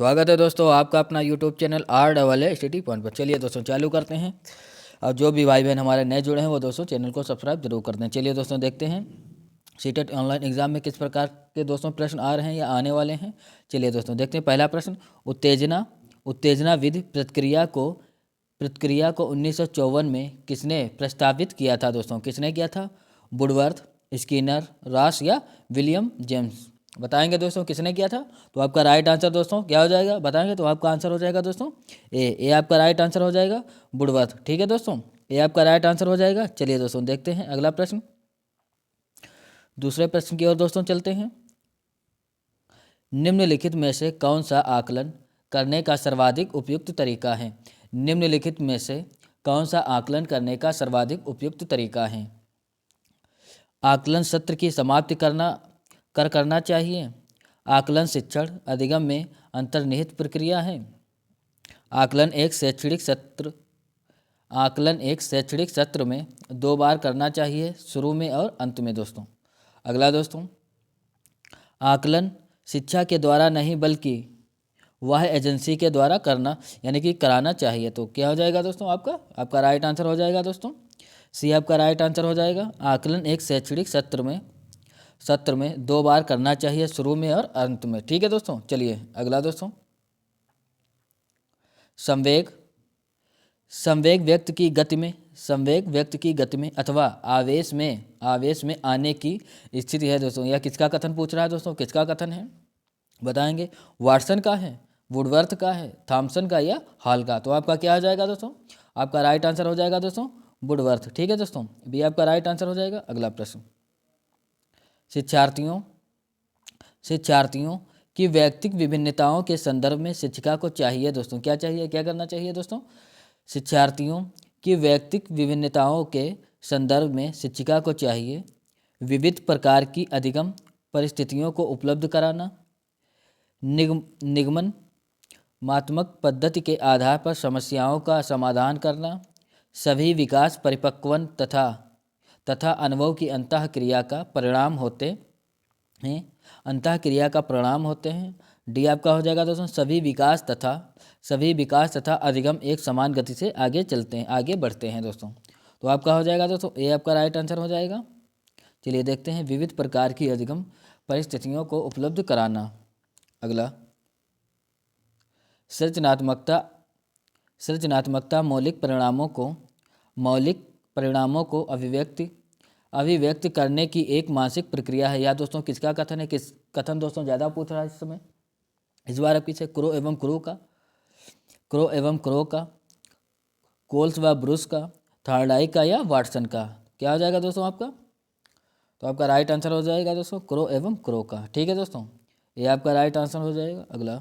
स्वागत है दोस्तों आपका अपना यूट्यूब चैनल RSST पर। चलिए दोस्तों चालू करते हैं। और जो भी भाई बहन हमारे नए जुड़े हैं वो दोस्तों चैनल को सब्सक्राइब जरूर कर दें। चलिए दोस्तों देखते हैं सीटेट ऑनलाइन एग्जाम में किस प्रकार के दोस्तों प्रश्न आ रहे हैं या आने वाले हैं। चलिए दोस्तों देखते हैं। पहला प्रश्न, उत्तेजना उत्तेजना विधि प्रतिक्रिया को 1954 में किसने प्रस्तावित किया था दोस्तों? किसने किया था? वुडवर्थ, स्किनर, रॉस या विलियम जेम्स? बताएंगे दोस्तों किसने किया था। तो आपका राइट आंसर दोस्तों क्या हो जाएगा बताएंगे तो आपका आंसर हो जाएगा दोस्तों ए आपका राइट आंसर हो जाएगा वुडवर्थ। ठीक है दोस्तों, ए आपका राइट आंसर हो जाएगा। चलिए दोस्तों देखते हैं अगला प्रश्न। दूसरे प्रश्न की ओर दोस्तों चलते हैं। निम्नलिखित में से कौन सा आकलन करने का सर्वाधिक उपयुक्त तरीका है? निम्नलिखित में से कौन सा आकलन करने का सर्वाधिक उपयुक्त तरीका है? आकलन सत्र की समाप्ति करना चाहिए। आकलन शिक्षण अधिगम में अंतर्निहित प्रक्रिया है। आकलन एक शैक्षणिक सत्र में 2 बार करना चाहिए, शुरू में और अंत में दोस्तों। अगला दोस्तों, आकलन शिक्षा के द्वारा नहीं बल्कि वह एजेंसी के द्वारा कराना चाहिए। तो क्या हो जाएगा दोस्तों आपका राइट आंसर हो जाएगा दोस्तों सी आपका राइट आंसर हो जाएगा। आकलन एक शैक्षणिक सत्र में 2 बार करना चाहिए, शुरू में और अंत में। ठीक है दोस्तों, चलिए अगला दोस्तों। संवेग व्यक्ति की गति में अथवा आवेश में आने की स्थिति है दोस्तों। यह किसका कथन पूछ रहा है दोस्तों? किसका कथन है बताएंगे? वाटसन का है, वुडवर्थ का है, थॉमसन का या हॉल का? तो आपका क्या हो जाएगा दोस्तों? आपका राइट आंसर हो जाएगा दोस्तों वुडवर्थ। ठीक है दोस्तों, बी आपका राइट आंसर हो जाएगा। अगला प्रश्न, शिक्षार्थियों की व्यक्तिगत विभिन्नताओं के संदर्भ में शिक्षिका को चाहिए दोस्तों क्या करना चाहिए दोस्तों? शिक्षार्थियों की व्यक्तिगत विभिन्नताओं के संदर्भ में शिक्षिका को चाहिए विविध प्रकार की अधिगम परिस्थितियों को उपलब्ध कराना, निगमनात्मक पद्धति के आधार पर समस्याओं का समाधान करना, सभी विकास परिपक्वन तथा अनुभव की अंतःक्रिया का परिणाम होते हैं। डी आपका हो जाएगा दोस्तों सभी विकास तथा अधिगम एक समान गति से आगे बढ़ते हैं दोस्तों। तो आपका हो जाएगा दोस्तों ए आपका राइट आंसर हो जाएगा। चलिए देखते हैं विविध प्रकार की अधिगम परिस्थितियों को उपलब्ध कराना। अगला, सृजनात्मकता मौलिक परिणामों को अभिव्यक्त करने की एक मानसिक प्रक्रिया है। या दोस्तों किसका कथन है? किस कथन दोस्तों ज़्यादा पूछ रहा है इस समय? इस बार आपकी से क्रो एवं क्रो का, कोल्स व ब्रूस का, थॉर्नडाइक का या वाटसन का? क्या हो जाएगा दोस्तों आपका? तो आपका राइट आंसर हो जाएगा दोस्तों क्रो एवं क्रो का। ठीक है दोस्तों, ये आपका राइट आंसर हो जाएगा। अगला,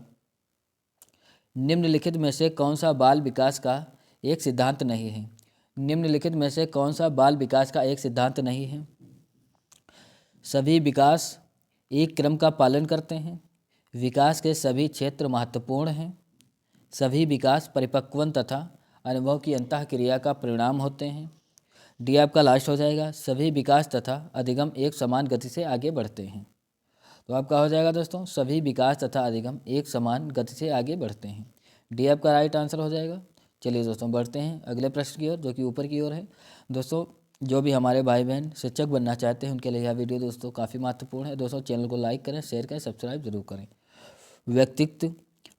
निम्नलिखित में से कौन सा बाल विकास का एक सिद्धांत नहीं है? निम्नलिखित में से कौन सा बाल विकास का एक सिद्धांत नहीं है? सभी विकास एक क्रम का पालन करते हैं, विकास के सभी क्षेत्र महत्वपूर्ण हैं, सभी विकास परिपक्वन तथा अनुभव की अंतःक्रिया का परिणाम होते हैं। डी आपका लास्ट हो जाएगा सभी विकास तथा अधिगम एक समान गति से आगे बढ़ते हैं। तो आपका हो जाएगा दोस्तों सभी विकास तथा अधिगम एक समान गति से आगे बढ़ते हैं। डी आपका राइट आंसर हो जाएगा। चलिए दोस्तों बढ़ते हैं अगले प्रश्न की ओर, जो कि ऊपर की ओर है। दोस्तों जो भी हमारे भाई बहन शिक्षक बनना चाहते हैं उनके लिए यह वीडियो दोस्तों काफ़ी महत्वपूर्ण है। दोस्तों चैनल को लाइक करें, शेयर करें, सब्सक्राइब जरूर करें।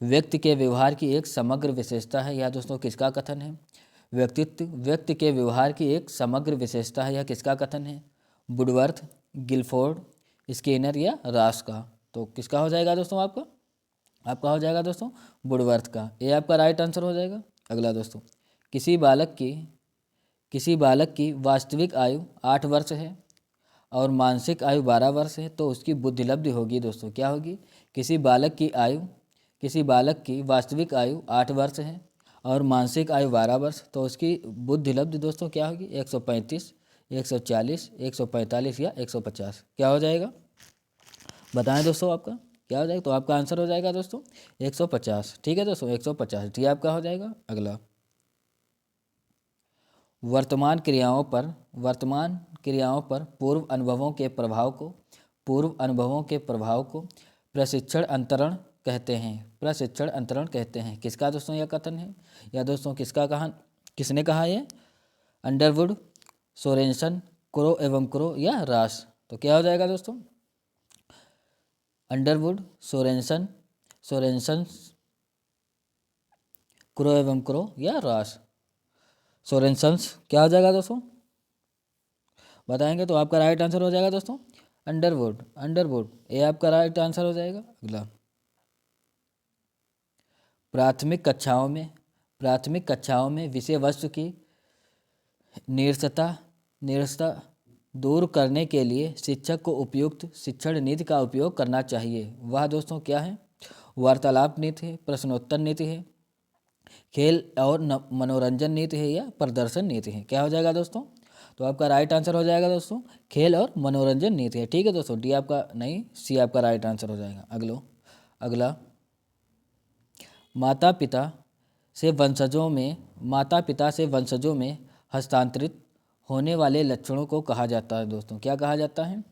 व्यक्ति के व्यवहार की एक समग्र विशेषता है। यह दोस्तों किसका कथन है? व्यक्ति के व्यवहार की एक समग्र विशेषता है, यह किसका कथन है? वुडवर्थ, गिलफोर्ड, स्किनर या रॉस का? तो किसका हो जाएगा दोस्तों आपका हो जाएगा दोस्तों वुडवर्थ का। ये आपका राइट आंसर हो जाएगा। अगला दोस्तों, किसी बालक की वास्तविक आयु 8 वर्ष है और मानसिक आयु 12 वर्ष है, तो उसकी बुद्धिलब्धि होगी दोस्तों क्या होगी? किसी बालक की वास्तविक आयु 8 वर्ष है और मानसिक आयु 12 वर्ष, तो उसकी बुद्धिलब्धि दोस्तों क्या होगी? 135, 140, 145 या 150? क्या हो जाएगा बताएं दोस्तों आपका क्या हो जाएगा? तो आपका आंसर हो जाएगा दोस्तों 150। ठीक है दोस्तों 150 डी आपका हो जाएगा। अगला, वर्तमान क्रियाओं पर पूर्व अनुभवों के प्रभाव को प्रशिक्षण कहते हैं, प्रशिक्षण अंतरण कहते हैं। किसका दोस्तों यह कथन है, या दोस्तों किसने कहा ये? अंडरवुड, सोरेनसन, क्रो एवं क्रो या रास। तो क्या हो जाएगा दोस्तों? अंडरवुड, सोरेनसन, क्रो एवं क्रो या रास। सोरेनसन्स क्या हो जाएगा दोस्तों? बताएंगे तो आपका राइट आंसर हो जाएगा दोस्तों अंडरवुड ये आपका राइट आंसर हो जाएगा। अगला, प्राथमिक कक्षाओं में विषय वस्तु की नीरसता दूर करने के लिए शिक्षक को उपयुक्त शिक्षण नीति का उपयोग करना चाहिए। वह दोस्तों क्या है? वार्तालाप नीति है, प्रश्नोत्तर नीति है, खेल और मनोरंजन नीति है, या प्रदर्शन नीति है। क्या हो जाएगा दोस्तों? तो आपका राइट आंसर हो जाएगा दोस्तों खेल और मनोरंजन नीति है। ठीक है दोस्तों, डी आपका नहीं, सी आपका राइट आंसर हो जाएगा। अगला, माता पिता से वंशजों में हस्तांतरित होने वाले लक्षणों को कहा जाता है दोस्तों। क्या कहा जाता है?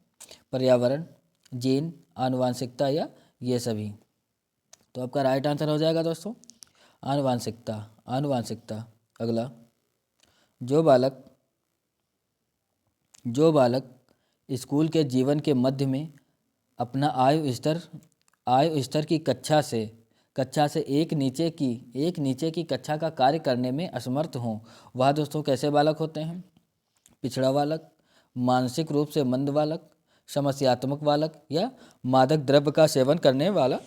पर्यावरण, जीन, आनुवांशिकता या ये सभी। तो आपका राइट आंसर हो जाएगा दोस्तों आनुवांशिकता। अगला, जो बालक स्कूल के जीवन के मध्य में अपना आयु स्तर की कक्षा से एक नीचे की कक्षा का कार्य करने में असमर्थ हों, वह दोस्तों कैसे बालक होते हैं? पिछड़ा बालक, मानसिक रूप से मंद बालक, समस्यात्मक बालक या मादक द्रव्य का सेवन करने वाला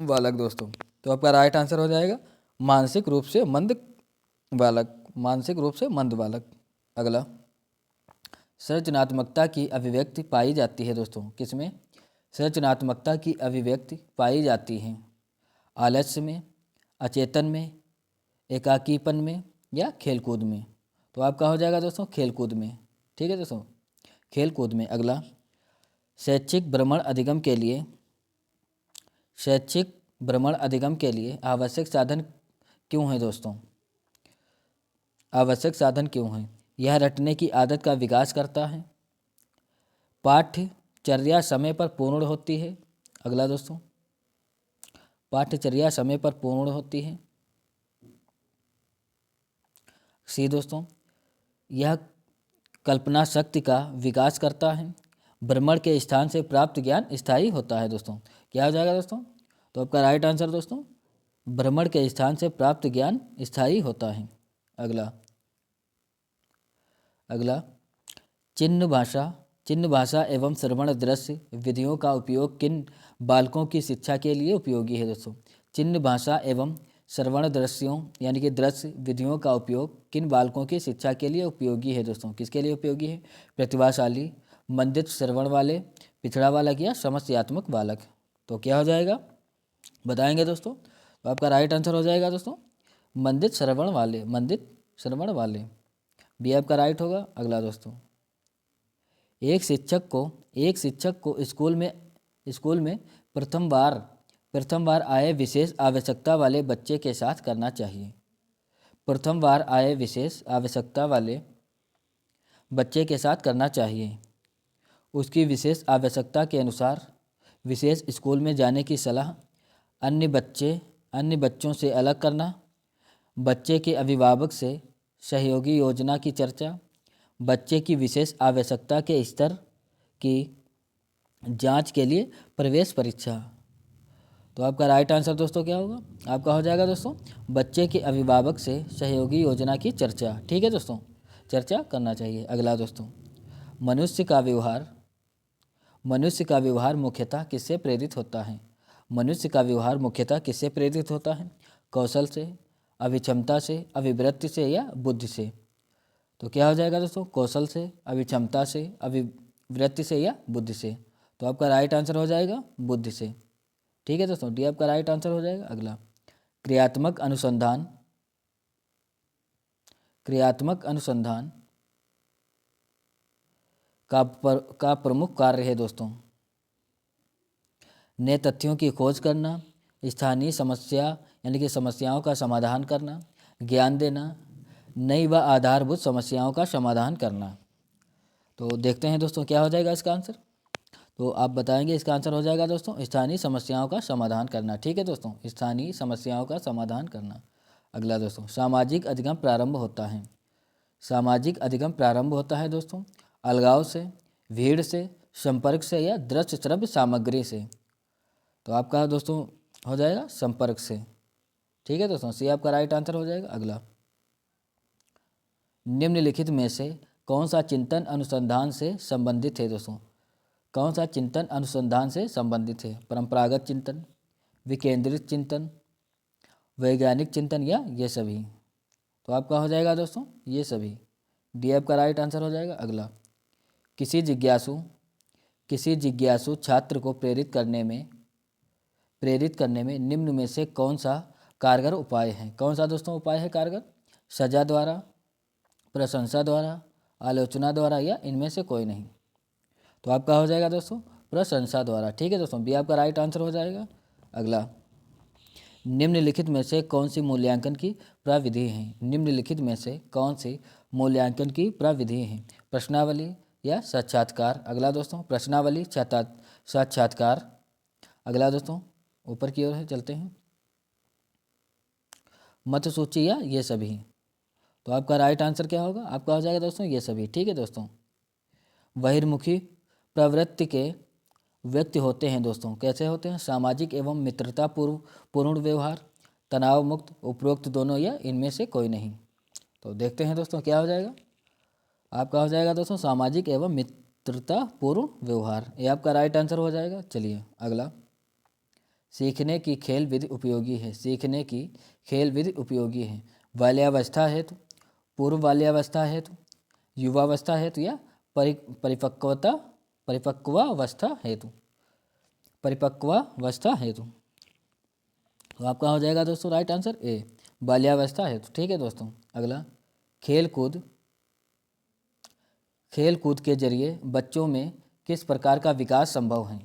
बालक दोस्तों। तो आपका राइट आंसर हो जाएगा मानसिक रूप से मंद बालक। अगला, सृजनात्मकता की अभिव्यक्ति पाई जाती है दोस्तों। किसमें? सृजनात्मकता की अभिव्यक्ति पाई जाती है आलस्य में, अचेतन में, एकाकीपन में या खेलकूद में। तो आपका हो जाएगा दोस्तों खेलकूद में। ठीक है दोस्तों, खेलकूद में। अगला, शैक्षिक भ्रमण अधिगम के लिए आवश्यक साधन क्यों है दोस्तों? आवश्यक साधन क्यों है? यह रटने की आदत का विकास करता है, पाठ्यचर्या समय पर पूर्ण होती है। अगला दोस्तों, पाठ्यचर्या समय पर पूर्ण होती है। सी दोस्तों, यह कल्पना शक्ति का विकास करता है, भ्रमण के स्थान से प्राप्त ज्ञान स्थायी होता है दोस्तों। क्या हो जाएगा दोस्तों? तो आपका राइट आंसर दोस्तों भ्रमण के स्थान से प्राप्त ज्ञान स्थायी होता है। अगला, चिन्ह भाषा एवं श्रवण दृश्य विधियों का उपयोग किन बालकों की शिक्षा के लिए उपयोगी है दोस्तों? चिन्ह भाषा एवं श्रवण दृश्यों यानी कि दृश्य विधियों का उपयोग किन बालकों की शिक्षा के लिए उपयोगी है दोस्तों? किसके लिए उपयोगी है? प्रतिभाशाली, मंदित श्रवण वाले, पिछड़ा बालक या समस्यात्मक बालक। तो क्या हो जाएगा बताएंगे दोस्तों? तो आपका राइट आंसर हो जाएगा दोस्तों मंदित श्रवण वाले। बी आपका राइट होगा। अगला दोस्तों, एक शिक्षक को स्कूल में प्रथम बार आए विशेष आवश्यकता वाले बच्चे के साथ करना चाहिए। प्रथम बार आए विशेष आवश्यकता वाले बच्चे के साथ करना चाहिए। उसकी विशेष आवश्यकता के अनुसार विशेष स्कूल में जाने की सलाह, अन्य बच्चों से अलग करना, बच्चे के अभिभावक से सहयोगी योजना की चर्चा, बच्चे की विशेष आवश्यकता के स्तर की जांच के लिए प्रवेश परीक्षा। तो आपका राइट आंसर दोस्तों क्या होगा? आपका हो जाएगा दोस्तों बच्चे के अभिभावक से सहयोगी योजना की चर्चा। ठीक है दोस्तों, चर्चा करना चाहिए। अगला दोस्तों, मनुष्य का व्यवहार मुख्यतः किससे प्रेरित होता है? मनुष्य का व्यवहार मुख्यतः किससे प्रेरित होता है? कौशल से, अभिक्षमता से, अभिवृत्ति से या बुद्धि से। तो क्या हो जाएगा दोस्तों? कौशल से, अभिक्षमता से, अभिवृत्ति से या बुद्धि से। तो आपका राइट आंसर हो जाएगा बुद्धि से। ठीक है दोस्तों, डी आपका राइट आंसर हो जाएगा। अगला, क्रियात्मक अनुसंधान का प्रमुख कार्य है दोस्तों नए तथ्यों की खोज करना, स्थानीय समस्या यानी कि समस्याओं का समाधान करना, ज्ञान देना, नई व आधारभूत समस्याओं का समाधान करना। तो देखते हैं दोस्तों क्या हो जाएगा इसका आंसर। तो आप बताएंगे इसका आंसर हो जाएगा दोस्तों स्थानीय समस्याओं का समाधान करना। ठीक है दोस्तों, स्थानीय समस्याओं का समाधान करना। अगला दोस्तों, सामाजिक अधिगम प्रारंभ होता है। सामाजिक अधिगम प्रारंभ होता है दोस्तों अलगाव से, भीड़ से, संपर्क से या दृश्य श्रव्य सामग्री से। तो आपका दोस्तों हो जाएगा संपर्क से। ठीक है दोस्तों, सी आपका राइट आंसर हो जाएगा। अगला, निम्नलिखित में से कौन सा चिंतन अनुसंधान से संबंधित है दोस्तों? कौन सा चिंतन अनुसंधान से संबंधित है? परंपरागत चिंतन, विकेंद्रित चिंतन, वैज्ञानिक चिंतन या ये सभी? तो आपका हो जाएगा दोस्तों ये सभी। डी आपका राइट आंसर हो जाएगा। अगला, किसी जिज्ञासु छात्र को प्रेरित करने में निम्न में से कौन सा कारगर उपाय है? कौन सा दोस्तों उपाय है कारगर? सजा द्वारा, प्रशंसा द्वारा, आलोचना द्वारा या इनमें से कोई नहीं? तो आपका हो जाएगा दोस्तों प्रशंसा द्वारा। ठीक है दोस्तों, बी आपका राइट आंसर हो जाएगा। अगला, निम्नलिखित में से कौन सी मूल्यांकन की प्रविधि है? निम्नलिखित में से कौन सी मूल्यांकन की प्रविधि है? प्रश्नावली या साक्षात्कार? अगला दोस्तों, प्रश्नावली, साक्षात्कार। अगला दोस्तों ऊपर की ओर है, चलते हैं, मत सूची या ये सभी? तो आपका राइट आंसर क्या होगा? आपका हो जाएगा दोस्तों ये सभी। ठीक है दोस्तों, बहिर्मुखी प्रवृत्ति के व्यक्ति होते हैं दोस्तों, कैसे होते हैं? सामाजिक एवं मित्रता पूर्ण व्यवहार, तनाव मुक्त, उपरोक्त दोनों या इनमें से कोई नहीं? तो देखते हैं दोस्तों क्या हो जाएगा। आपका हो जाएगा दोस्तों सामाजिक एवं मित्रता पूर्ण व्यवहार, ये आपका राइट आंसर हो जाएगा। चलिए अगला, सीखने की खेल विधि उपयोगी है। सीखने की खेल विधि उपयोगी है बाल्यावस्था हेतु, पूर्व बाल्यावस्था हेतु, युवावस्था हेतु या परिपक्वावस्था हेतु? परिपक्वावस्था हेतु। तो आपका हो जाएगा दोस्तों राइट आंसर ए, बाल्यावस्था हेतु। ठीक है दोस्तों, अगला, खेल कूद के जरिए बच्चों में किस प्रकार का विकास संभव है?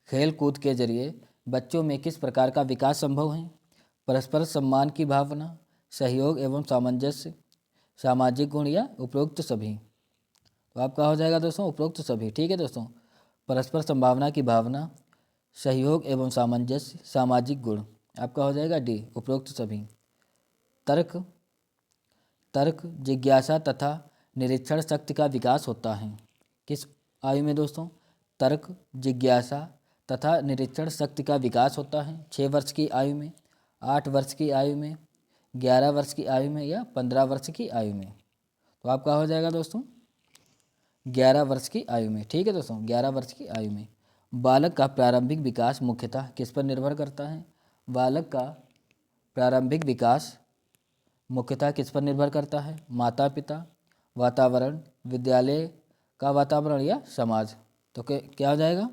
खेल कूद के जरिए बच्चों में किस प्रकार का विकास संभव है? परस्पर सम्मान की भावना, सहयोग एवं सामंजस्य, सामाजिक गुण या उपरोक्त सभी? तो आपका हो जाएगा दोस्तों उपरोक्त सभी। ठीक है दोस्तों, परस्पर संभावना की भावना, सहयोग एवं सामंजस्य, सामाजिक गुण। आपका हो जाएगा डी, उपरोक्त सभी। तर्क, जिज्ञासा तथा निरीक्षण शक्ति का विकास होता है किस आयु में दोस्तों? तर्क, जिज्ञासा तथा निरीक्षण शक्ति का विकास होता है 6 वर्ष की आयु में, 8 वर्ष की आयु में, 11 वर्ष की आयु में या 15 वर्ष की आयु में? तो आपका हो जाएगा दोस्तों 11 वर्ष की आयु में। ठीक है दोस्तों, 11 वर्ष की आयु में। बालक का प्रारंभिक विकास मुख्यतः किस पर निर्भर करता है? बालक का प्रारंभिक विकास मुख्यतः किस पर निर्भर करता है? माता पिता, वातावरण, विद्यालय का वातावरण या समाज? तो क्या हो जाएगा?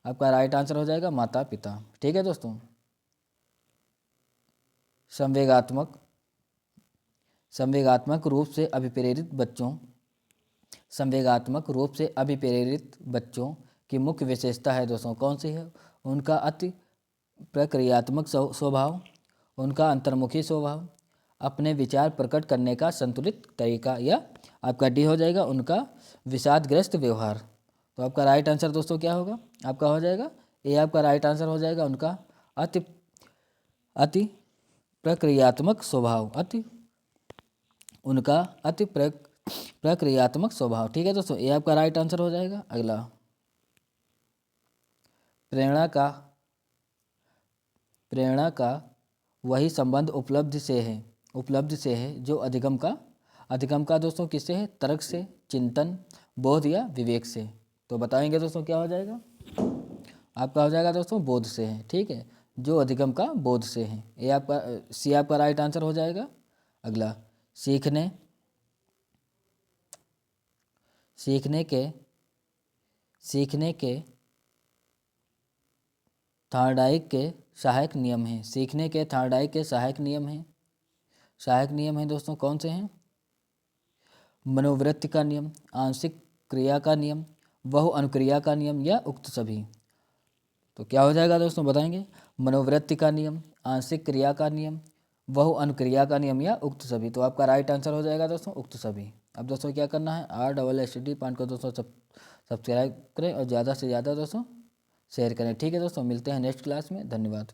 आपका राइट आंसर हो जाएगा माता पिता। ठीक है दोस्तों, संवेगात्मक रूप से अभिप्रेरित बच्चों की मुख्य विशेषता है दोस्तों, कौन सी है? उनका अति प्रक्रियात्मक स्वभाव, उनका अंतर्मुखी स्वभाव, अपने विचार प्रकट करने का संतुलित तरीका या आपका डी हो जाएगा उनका विषादग्रस्त व्यवहार? तो आपका राइट आंसर दोस्तों क्या होगा? आपका हो जाएगा ए, आपका राइट आंसर हो जाएगा उनका अति प्रक्रियात्मक स्वभाव, उनका अति प्रक्रियात्मक स्वभाव। ठीक है दोस्तों, ये आपका राइट आंसर हो जाएगा। अगला, प्रेरणा का वही संबंध उपलब्धि से है जो अधिगम का दोस्तों किससे है? तर्क से, चिंतन, बोध या विवेक से? तो बताएंगे दोस्तों क्या हो जाएगा? आपका हो जाएगा दोस्तों बोध से है। ठीक है, जो अधिगम का बोध से है, ये आपका सी आपका राइट आंसर हो जाएगा। अगला, सीखने के थार्डाइक के सहायक नियम हैं। सीखने के थार्डाइक के सहायक नियम हैं दोस्तों, कौन से हैं? मनोवृत्ति का नियम, आंशिक क्रिया का नियम, बहु अनुक्रिया का नियम या उक्त सभी? तो क्या हो जाएगा दोस्तों बताएंगे? मनोवृत्ति का नियम, आंशिक क्रिया का नियम, बहु अनुक्रिया का नियम या उक्त सभी? तो आपका राइट आंसर हो जाएगा दोस्तों उक्त सभी। अब दोस्तों क्या करना है? RSSD पाठ को दोस्तों सब्सक्राइब करें और ज़्यादा से ज़्यादा दोस्तों शेयर करें। ठीक है दोस्तों, मिलते हैं नेक्स्ट क्लास में। धन्यवाद।